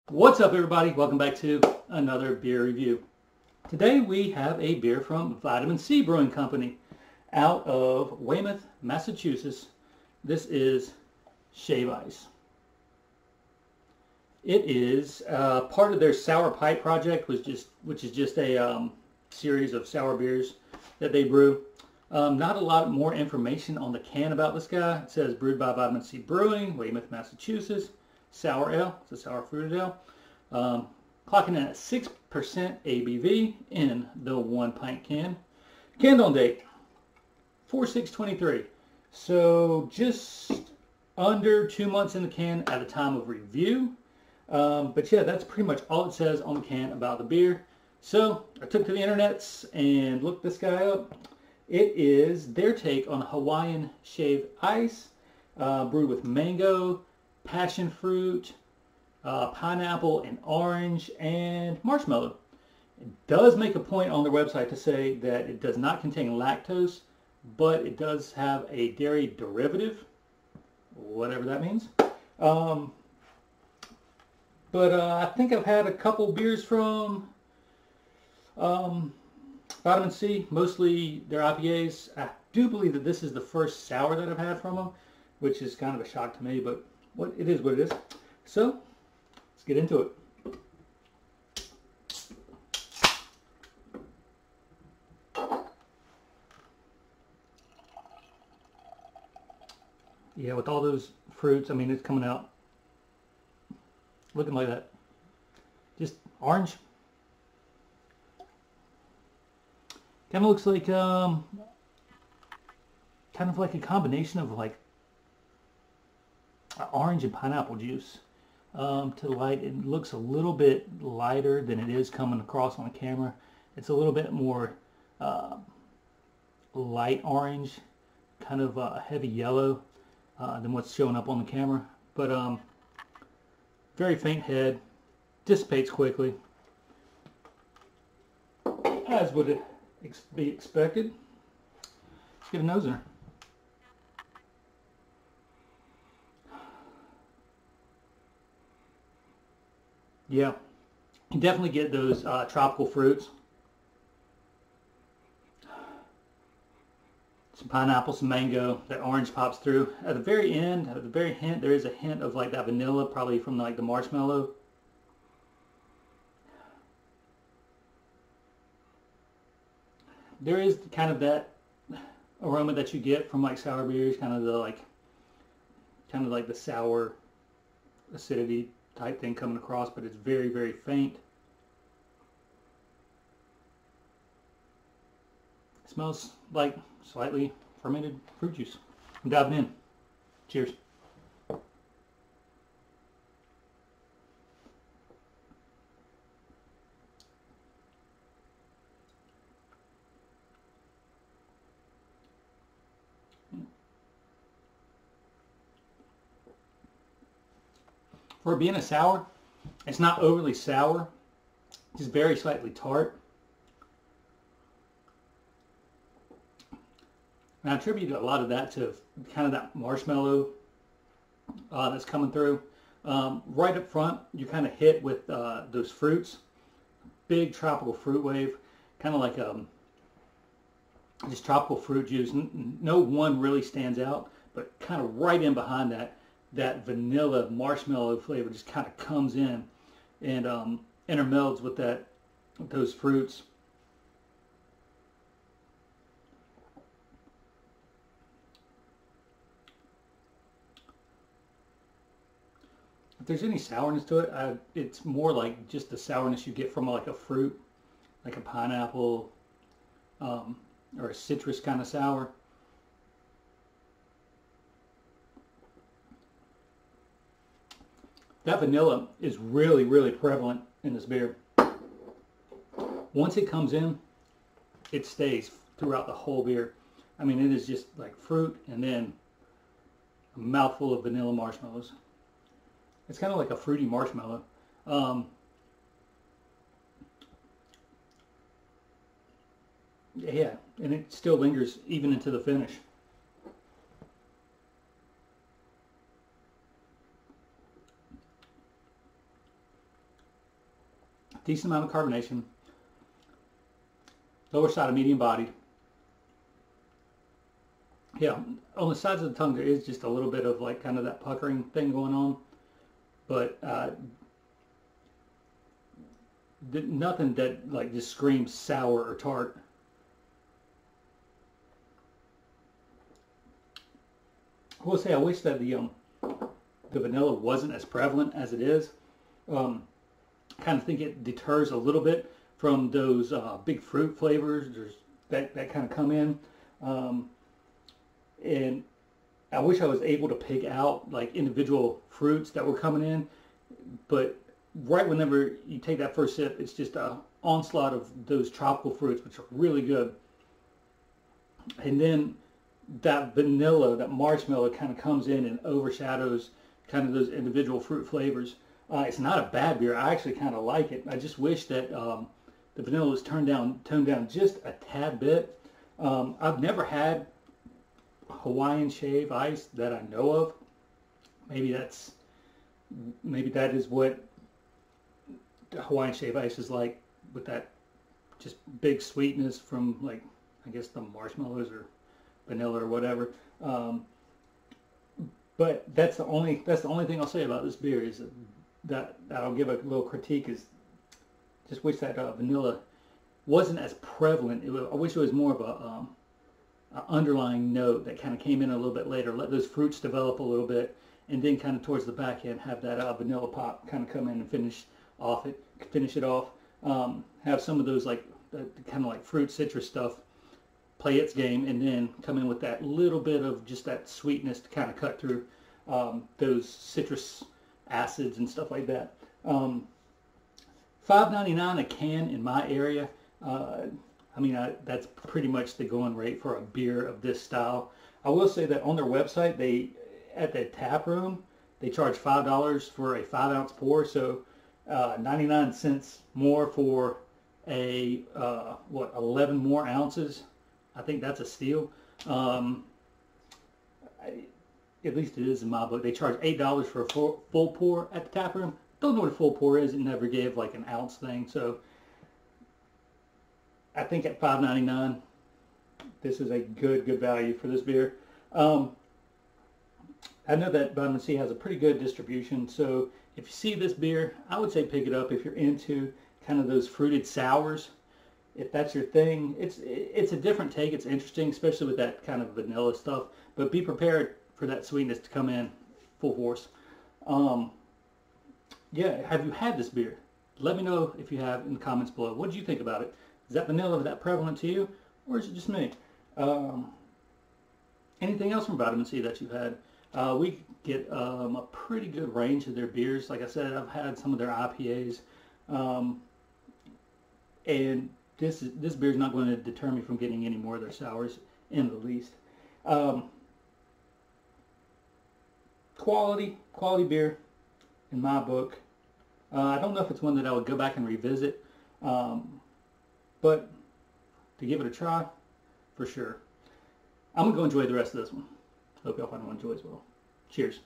What's up, everybody? Welcome back to another beer review. Today we have a beer from Vitamin Sew Brewing Company out of Weymouth, Massachusetts. This is Shave Ice. It is part of their Sour Pipe project, which is just a series of sour beers that they brew. Not a lot more information on the can about this guy. It says brewed by Vitamin Sew Brewing, Weymouth, Massachusetts. Sour ale. It's a sour fruited ale. Clocking in at 6% ABV in the 1 pint can. Canned date 4/6/23. So just under 2 months in the can at the time of review. But yeah, that's pretty much all it says on the can about the beer. So I took to the internets and looked this guy up. It is their take on Hawaiian Shave Ice, brewed with mango, Passionfruit, pineapple and orange, and marshmallow. It does make a point on their website to say that it does not contain lactose, but it does have a dairy derivative, whatever that means. I think I've had a couple beers from Vitamin Sew, mostly their IPAs. I do believe that this is the first sour that I've had from them, which is kind of a shock to me, but it is what it is. So let's get into it. Yeah, with all those fruits, I mean, it's coming out looking like that. Just orange. Kind of looks like kind of like a combination of like orange and pineapple juice. To the light, it looks a little bit lighter than it is coming across on the camera. It's a little bit more light orange, kind of heavy yellow than what's showing up on the camera. But very faint head, dissipates quickly, as would it be expected. Let's get a nose in her. Yeah, you definitely get those tropical fruits. Some pineapple, some mango, that orange pops through. At the very end, at the very hint, there is a hint of like that vanilla, probably from like the marshmallow. There is kind of that aroma that you get from like sour beers, kind of like the sour acidity type thing coming across, but it's very, very faint. It smells like slightly fermented fruit juice. I'm diving in. Cheers. For being a sour, it's not overly sour, just very slightly tart. And I attribute a lot of that to kind of that marshmallow that's coming through. Right up front, you're kind of hit with those fruits. Big tropical fruit wave, kind of like just tropical fruit juice. No one really stands out, but kind of right in behind that vanilla marshmallow flavor just kind of comes in and intermelds with those fruits. If there's any sourness to it, it's more like just the sourness you get from like a fruit, like a pineapple or a citrus kind of sour. That vanilla is really, really prevalent in this beer. Once it comes in, it stays throughout the whole beer. I mean, it is just like fruit and then a mouthful of vanilla marshmallows. It's kind of like a fruity marshmallow. Yeah, and it still lingers even into the finish. decent amount of carbonation, lower side of medium bodied. Yeah, on the sides of the tongue there is just a little bit of like kind of that puckering thing going on, but nothing that like just screams sour or tart. I will say I wish that the vanilla wasn't as prevalent as it is. Kind of think it deters a little bit from those big fruit flavors that kind of come in. And I wish I was able to pick out like individual fruits that were coming in, but right whenever you take that first sip, it's just a onslaught of those tropical fruits, which are really good. And then that vanilla, that marshmallow kind of comes in and overshadows kind of those individual fruit flavors. It's not a bad beer. I actually kind of like it. I just wish that the vanilla was toned down just a tad bit. I've never had Hawaiian Shave Ice that I know of. Maybe that is what Hawaiian Shave Ice is like, with that just big sweetness from, like, I guess the marshmallows or vanilla or whatever. But that's the only thing I'll say about this beer, is that I'll give a little critique, is just wish that vanilla wasn't as prevalent. I wish it was more of a underlying note that kind of came in a little bit later, let those fruits develop a little bit, and then kind of towards the back end have that vanilla pop kind of come in and finish it off. Have some of those like kind of like fruit citrus stuff play its game, and then come in with that little bit of just that sweetness to kind of cut through those citrus acids and stuff like that. $5.99 a can in my area. I mean, that's pretty much the going rate for a beer of this style. I will say that on their website, at the tap room, they charge $5 for a 5-ounce pour, so 99 cents more for a 11 more ounces. I think that's a steal. At least it is in my book. They charge $8 for a full pour at the tap room. Don't know what a full pour is. It never gave like an ounce thing, so I think at $5.99, this is a good value for this beer. I know that Vitamin C has a pretty good distribution, so if you see this beer, I would say pick it up if you're into kind of those fruited sours. If that's your thing, it's a different take. It's interesting, especially with that kind of vanilla stuff. But be prepared for that sweetness to come in full force. Yeah, have you had this beer? Let me know if you have in the comments below. What did you think about it? Is that vanilla that prevalent to you, or is it just me? Anything else from Vitamin C that you've had? We get a pretty good range of their beers. Like I said, I've had some of their IPAs, and this beer is not going to deter me from getting any more of their sours in the least. Quality beer in my book. I don't know if it's one that I would go back and revisit, but to give it a try, for sure. I'm going to go enjoy the rest of this one. Hope y'all find one enjoy as well. Cheers.